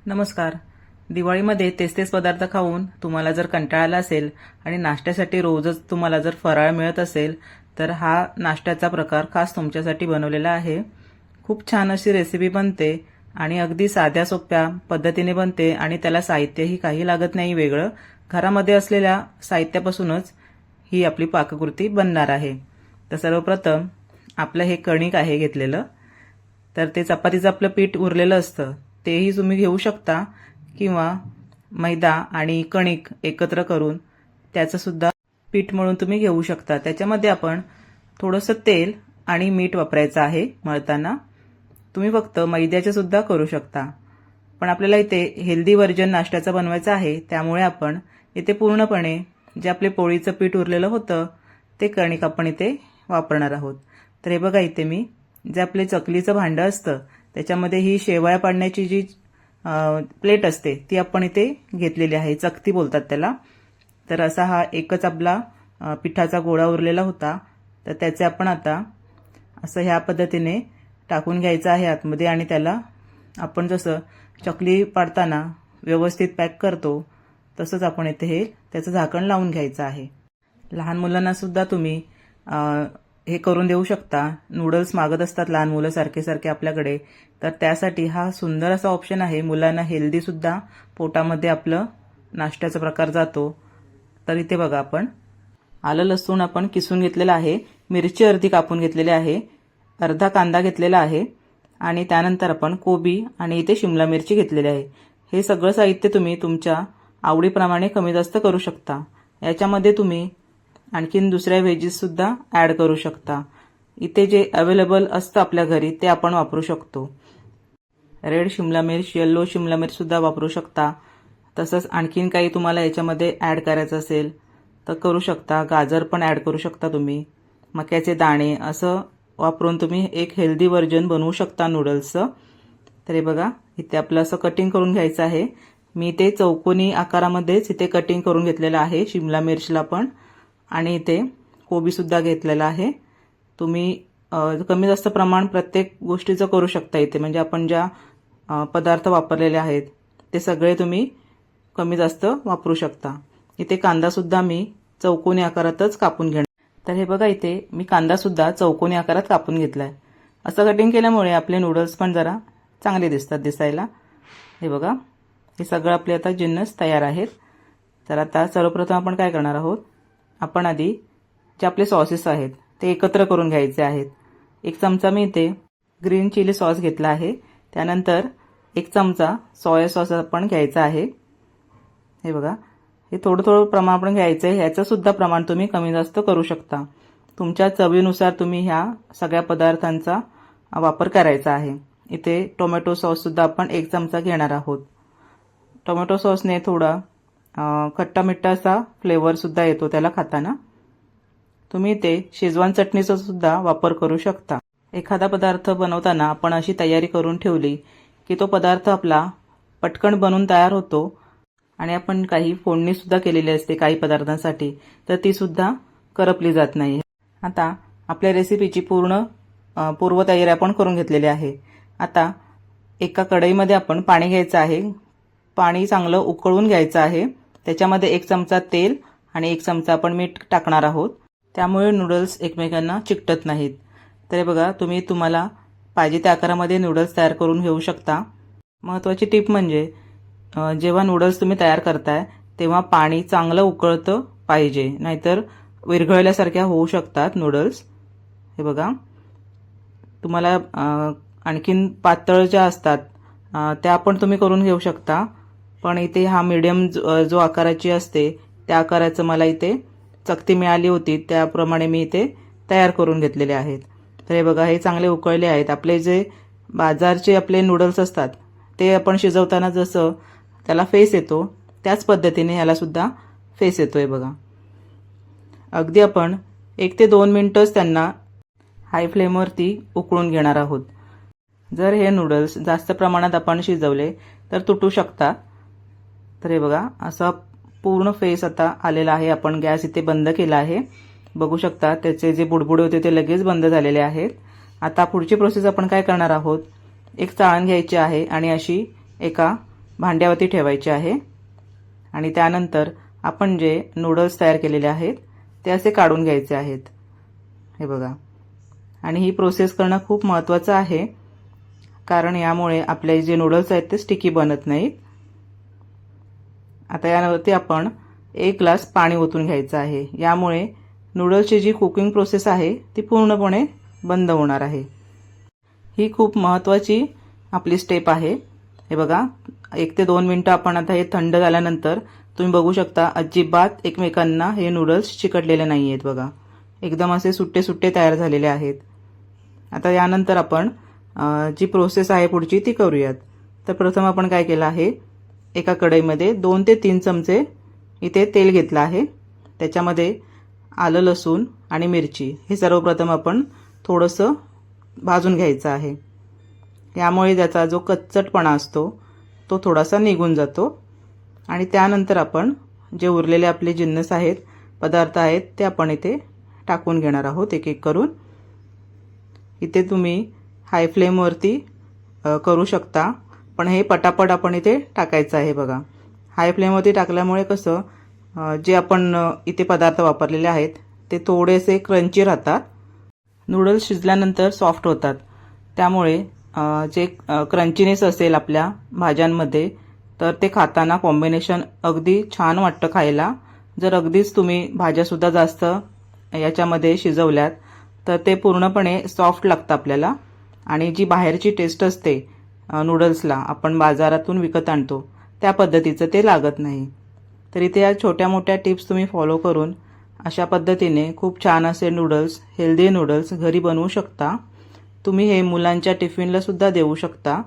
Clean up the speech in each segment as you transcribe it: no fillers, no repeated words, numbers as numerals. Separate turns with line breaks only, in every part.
नमस्कार. दिवाळीमध्ये तेच पदार्थ खाऊन तुम्हाला जर कंटाळा आला असेल आणि नाश्त्यासाठी रोजच तुम्हाला जर फराळ मिळत असेल तर हा नाश्त्याचा प्रकार खास तुमच्यासाठी बनवलेला आहे. खूप छान अशी रेसिपी बनते आणि अगदी साध्या सोप्या पद्धतीने बनते आणि त्याला साहित्यही काही लागत नाही वेगळं. घरामध्ये असलेल्या साहित्यापासूनच ही आपली पाककृती बनणार आहे. तर सर्वप्रथम आपलं हे कणिक आहे घेतलेलं. तर ते चपातीचं आपलं पीठ उरलेलं असतं तेही तुम्ही घेऊ शकता किंवा मैदा आणि कणिक एकत्र करून त्याचं सुद्धा पीठ मळून तुम्ही घेऊ शकता. त्याच्यामध्ये आपण थोडंसं तेल आणि मीठ वापरायचं आहे मळताना. तुम्ही फक्त मैद्याचे सुद्धा करू शकता, पण आपल्याला इथे हेल्दी व्हर्जन नाश्त्याचा बनवायचा आहे, त्यामुळे आपण इथे पूर्णपणे जे आपले पोळीचं पीठ उरलेलं होतं ते कणिक आपण इथे वापरणार आहोत. तर हे बघा, इथे मी जे आपले चकलीचं भांडं असतं त्याच्यामध्ये ही शेवया पाडण्याची जी प्लेट असते ती आपण इथे घेतलेली आहे. चकती बोलतात त्याला. तर असा हा एकच आपला पिठाचा गोळा उरलेला होता. तर त्याचे आपण आता असं ह्या पद्धतीने टाकून घ्यायचं आहे आतमध्ये आणि त्याला आपण जसं चकली पाडताना व्यवस्थित पॅक करतो तसंच आपण इथे हे त्याचं झाकण लावून घ्यायचं आहे. लहान मुलांना सुद्धा तुम्ही हे करून देऊ शकता. नूडल्स मागत असतात लहान मुलं सारखे आपल्याकडे, तर त्यासाठी हा सुंदर असा ऑप्शन आहे. मुलांना हेल्दी सुद्धा पोटामध्ये आपलं नाश्त्याचा प्रकार जातो. तर इथे बघा, आपण आलं लसूण आपण किसून घेतलेलं आहे, मिरची अर्धी कापून घेतलेली आहे, अर्धा कांदा घेतलेला आहे आणि त्यानंतर आपण कोबी आणि इथे शिमला मिरची घेतलेली आहे. हे सगळं साहित्य तुम्ही तुमच्या आवडीप्रमाणे कमी जास्त करू शकता. याच्यामध्ये तुम्ही आणखीन दुसऱ्या व्हेजीस सुद्धा ॲड करू शकता. इथे जे अवेलेबल असतं आपल्या घरी ते आपण वापरू शकतो. रेड शिमला मिर्च, येल्लो शिमला मिर्च सुद्धा वापरू शकता. तसंच आणखीन काही तुम्हाला याच्यामध्ये ॲड करायचं असेल तर करू शकता. गाजर पण ॲड करू शकता तुम्ही, मक्याचे दाणे, असं वापरून तुम्ही एक हेल्दी व्हर्जन बनवू शकता नूडल्सचं. तर हे बघा, इथे आपलं असं कटिंग करून घ्यायचं आहे. मी ते चौकोनी आकारामध्येच इथे कटिंग करून घेतलेलं आहे शिमला मिरचला पण, आणि इथे कोबीसुद्धा घेतलेला आहे. तुम्ही कमी जास्त प्रमाण प्रत्येक गोष्टीचं करू शकता इथे. म्हणजे आपण ज्या पदार्थ वापरलेले आहेत ते सगळे तुम्ही कमी जास्त वापरू शकता. इथे कांदासुद्धा मी चौकोनी आकारातच कापून घेणार. तर हे बघा, इथे मी कांदासुद्धा चौकोनी आकारात कापून घेतला आहे. असं कटिंग केल्यामुळे आपले नूडल्स पण जरा चांगले दिसतात दिसायला. हे बघा, हे सगळं आपले आता जिन्नस तयार आहेत. तर आता सर्वप्रथम आपण काय करणार आहोत, आपण आधी जे आपले सॉसेस आहेत ते एकत्र करून घ्यायचे आहेत. 1 चमचा मी इथे ग्रीन चिली सॉस घेतला आहे. त्यानंतर 1 चमचा सोया सॉस आपण घ्यायचा आहे. हे बघा, हे थोडं प्रमाण आपण घ्यायचं आहे. ह्याचं सुद्धा प्रमाण तुम्ही कमी जास्त करू शकता. तुमच्या चवीनुसार तुम्ही ह्या सगळ्या पदार्थांचा वापर करायचा आहे. इथे टोमॅटो सॉससुद्धा आपण 1 चमचा घेणार आहोत. टोमॅटो सॉसने थोडा खट्टा मिठ्ठा असा फ्लेवरसुद्धा येतो त्याला खाताना. तुम्ही ते शेजवान चटणीचा सुद्धा वापर करू शकता. एखादा पदार्थ बनवताना आपण अशी तयारी करून ठेवली की तो पदार्थ आपला पटकन बनून तयार होतो आणि आपण काही फोडणीसुद्धा केलेली असते काही पदार्थांसाठी, तर ती सुद्धा करपली जात नाही. आता आपल्या रेसिपीची पूर्वतयारी आपण करून घेतलेली आहे. आता एका कढईमध्ये आपण पाणी घ्यायचं आहे. पाणी चांगलं उकळून घ्यायचं आहे. त्याच्यामध्ये 1 चमचा तेल आणि 1 चमचा आपण मीठ टाकणार आहोत. त्यामुळे नूडल्स एकमेकांना चिकटत नाहीत. तर हे बघा, तुम्हाला पाहिजे त्या आकारामध्ये नूडल्स तयार करून घेऊ शकता. महत्त्वाची टिप म्हणजे जेव्हा नूडल्स तुम्ही तयार करताय तेव्हा पाणी चांगलं उकळतं पाहिजे, नाहीतर विरघळल्यासारख्या होऊ शकतात नूडल्स. हे बघा, तुम्हाला आणखीन पातळ ज्या असतात त्या पण तुम्ही करून घेऊ शकता, पण इथे हा मीडियम जो आकाराची असते त्या आकाराचं मला इथे चकती मिळाली होती, त्याप्रमाणे मी इथे तयार करून घेतलेले आहेत. तर हे बघा, हे चांगले उकळले आहेत. आपले जे बाजारचे आपले नूडल्स असतात ते आपण शिजवताना जसं त्याला फेस येतो त्याच पद्धतीने ह्याला सुद्धा फेस येतोय बघा. अगदी आपण 1 ते 2 मिनिटच त्यांना हाय फ्लेमवरती उकळून घेणार आहोत. जर हे नूडल्स जास्त प्रमाणात आपण शिजवले तर तुटू शकतात. तर हे बघा, असा पूर्ण फेस आता आलेला आहे. आपण गॅस इथे बंद केला आहे. बघू शकता त्याचे जे बुडबुडे होते ते लगेच बंद झालेले आहेत. आता पुढची प्रोसेस आपण काय करणार आहोत, एक चाळण घ्यायची आहे आणि अशी एका भांड्यावरती ठेवायचे आहे आणि त्यानंतर आपण जे नूडल्स तयार केलेले आहेत ते असे काढून घ्यायचे आहेत. हे बघा. आणि ही प्रोसेस करणं खूप महत्त्वाचं आहे, कारण यामुळे आपले जे नूडल्स आहेत ते स्टिकी बनत नाहीत. आता यावरती आपण 1 ग्लास पाणी ओतून घ्यायचं आहे. यामुळे नूडल्सची जी कुकिंग प्रोसेस आहे ती पूर्णपणे बंद होणार आहे. ही खूप महत्त्वाची आपली स्टेप आहे. हे बघा, 1 ते 2 मिनिटं आपण आता हे थंड झाल्यानंतर तुम्ही बघू शकता अजिबात एकमेकांना हे नूडल्स चिकटलेले नाही आहेत बघा. एकदम असे सुट्टे सुट्टे तयार झालेले आहेत. आता यानंतर आपण जी प्रोसेस आहे पुढची ती करूयात. तर प्रथम आपण काय केलं आहे, एका कढईमध्ये 2 ते 3 चमचे इथे तेल घेतलं आहे. त्याच्यामध्ये आलं, लसूण आणि मिरची हे सर्वप्रथम आपण थोडंसं भाजून घ्यायचं आहे. यामुळे त्याचा जो कच्चटपणा असतो तो थोडासा निघून जातो. आणि त्यानंतर आपण जे उरलेले आपले जिन्नस आहेत, पदार्थ आहेत ते आपण इथे टाकून घेणार आहोत एक एक करून. इथे तुम्ही हाय फ्लेमवरती करू शकता, पण हे पटापट आपण इथे टाकायचं आहे बघा. हाय फ्लेमवरती टाकल्यामुळे कसं जे आपण इथे पदार्थ वापरलेले आहेत ते थोडेसे क्रंची राहतात. नूडल्स शिजल्यानंतर सॉफ्ट होतात. त्यामुळे जे क्रंचीनेस असेल आपल्या भाज्यांमध्ये तर ते खाताना कॉम्बिनेशन अगदी छान वाटतं खायला. जर अगदीच तुम्ही भाज्यासुद्धा जास्त याच्यामध्ये शिजवल्यात तर ते पूर्णपणे सॉफ्ट लागतं आपल्याला. आणि जी बाहेरची टेस्ट असते नूडल्सला आपण बाजारातून विकत आणतो त्या पद्धतीचं ते लागत नाही. तर इथे या छोट्या मोठ्या टिप्स तुम्ही फॉलो करून अशा पद्धतीने खूप छान असे नूडल्स, हेल्दी नूडल्स घरी बनवू शकता. तुम्ही हे मुलांच्या टिफिनला सुद्धा देऊ शकता.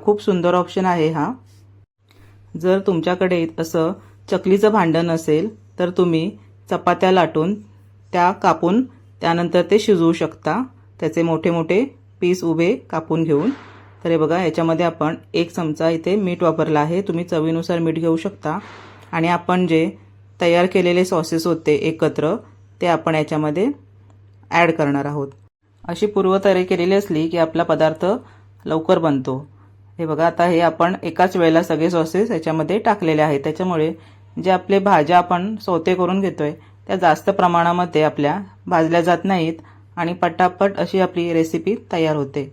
खूप सुंदर ऑप्शन आहे हा. जर तुमच्याकडे असं चकलीचं भांडं नसेल तर तुम्ही चपात्या लाटून त्या कापून त्यानंतर ते शिजवू शकता, त्याचे मोठे मोठे पीस उभे कापून घेऊन. तर हे बघा, याच्यामध्ये आपण 1 चमचा इथे मीठ वापरला आहे. तुम्ही चवीनुसार मीठ घेऊ शकता. आणि आपण जे तयार केलेले सॉसेस होते एकत्र ते आपण याच्यामध्ये ॲड करणार आहोत. अशी पूर्वतयारी केलेली असली की आपला पदार्थ लवकर बनतो. हे बघा, आता हे आपण एकाच वेळेला सगळे सॉसेस याच्यामध्ये टाकलेले आहेत. त्याच्यामुळे जे आपले भाज्या आपण सौते करून घेतोय त्या जास्त प्रमाणामध्ये आपल्या भाजल्या जात नाहीत आणि पटापट अशी आपली रेसिपी तयार होते.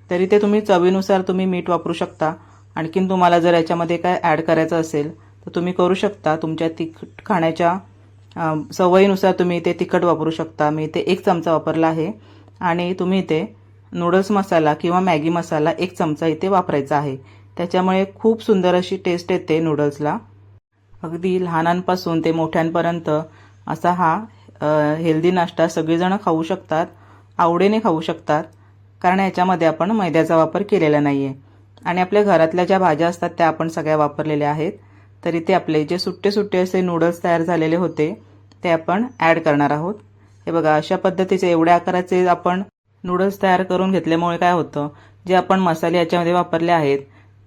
तरी ते तुम्ही चवीनुसार तुम्ही मीठ वापरू शकता. आणखीन तुम्हाला जर याच्यामध्ये काय ॲड करायचं असेल तर तुम्ही करू शकता. तुमच्या तिखट खाण्याच्या सवयीनुसार तुम्ही इथे तिखट वापरू शकता. मी इथे 1 चमचा वापरला आहे. आणि तुम्ही इथे नूडल्स मसाला किंवा मॅगी मसाला 1 चमचा इथे वापरायचा आहे. त्याच्यामुळे खूप सुंदर अशी टेस्ट येते नूडल्सला. अगदी लहानांपासून ते मोठ्यांपर्यंत असा हा हेल्दी नाश्ता सगळेजण खाऊ शकतात, आवडीने खाऊ शकतात. कारण याच्यामध्ये आपण मैद्याचा वापर केलेला नाही आहे. आणि आपल्या घरातल्या ज्या भाज्या असतात त्या आपण सगळ्या वापरलेल्या आहेत. तर इथे आपले जे सुट्टे सुट्टे असे नूडल्स तयार झालेले होते ते आपण ॲड करणार आहोत. हे बघा, अशा पद्धतीचे एवढ्या आकाराचे आपण नूडल्स तयार करून घेतल्यामुळे काय होतं, जे आपण मसाले याच्यामध्ये वापरले आहेत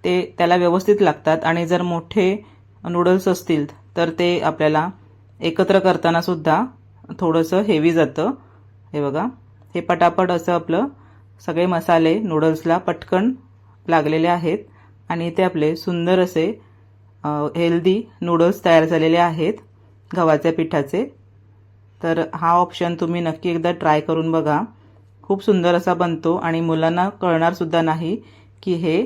ते त्याला व्यवस्थित लागतात. आणि जर मोठे नूडल्स असतील तर ते आपल्याला एकत्र करताना सुद्धा थोडंसं हेवी जातं. हे बघा, हे पटापट असं आपलं सगळे मसाले नूडल्सला पटकन लागलेले आहेत. आणि इथे आपले सुंदर असे हेल्दी नूडल्स तयार झालेले आहेत गव्हाच्या पिठाचे. तर हा ऑप्शन तुम्ही नक्की एकदा ट्राय करून बघा. खूप सुंदर असा बनतो आणि मुलांना कळणार सुद्धा नाही की हे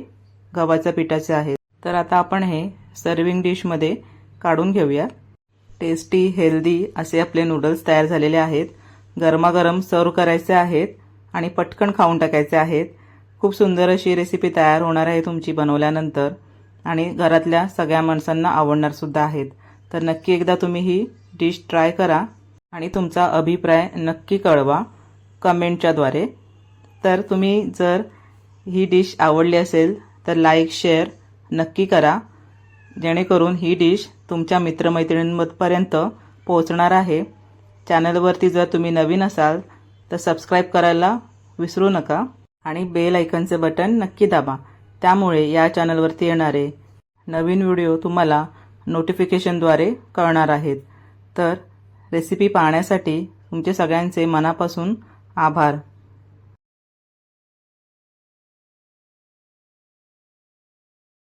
गव्हाच्या पिठाचे आहेत. तर आता आपण हे सर्विंग डिशमध्ये काढून घेऊया. टेस्टी हेल्दी असे आपले नूडल्स तयार झालेले आहेत. गरमागरम सर्व करायचे आहेत आणि पटकन खाऊन टाकायचे आहेत. खूप सुंदर अशी रेसिपी तयार होणार आहे तुमची बनवल्यानंतर आणि घरातल्या सगळ्या माणसांना आवडणार सुद्धा आहेत. तर नक्की एकदा तुम्ही ही डिश ट्राय करा आणि तुमचा अभिप्राय नक्की कळवा कमेंटच्याद्वारे. तर तुम्ही जर ही डिश आवडली असेल तर लाईक शेअर नक्की करा, जेणेकरून ही डिश तुमच्या मित्रमैत्रिणींपर्यंत पोहोचणार आहे. चॅनलवरती जर तुम्ही नवीन असाल तर सबस्क्राईब करायला विसरू नका आणि बेल आयकॉनचे बटन नक्की दाबा. त्यामुळे या चॅनलवरती येणारे नवीन व्हिडिओ तुम्हाला नोटिफिकेशनद्वारे कळणार आहेत. तर रेसिपी पाहण्यासाठी तुमचे सगळ्यांचे मनापासून आभार.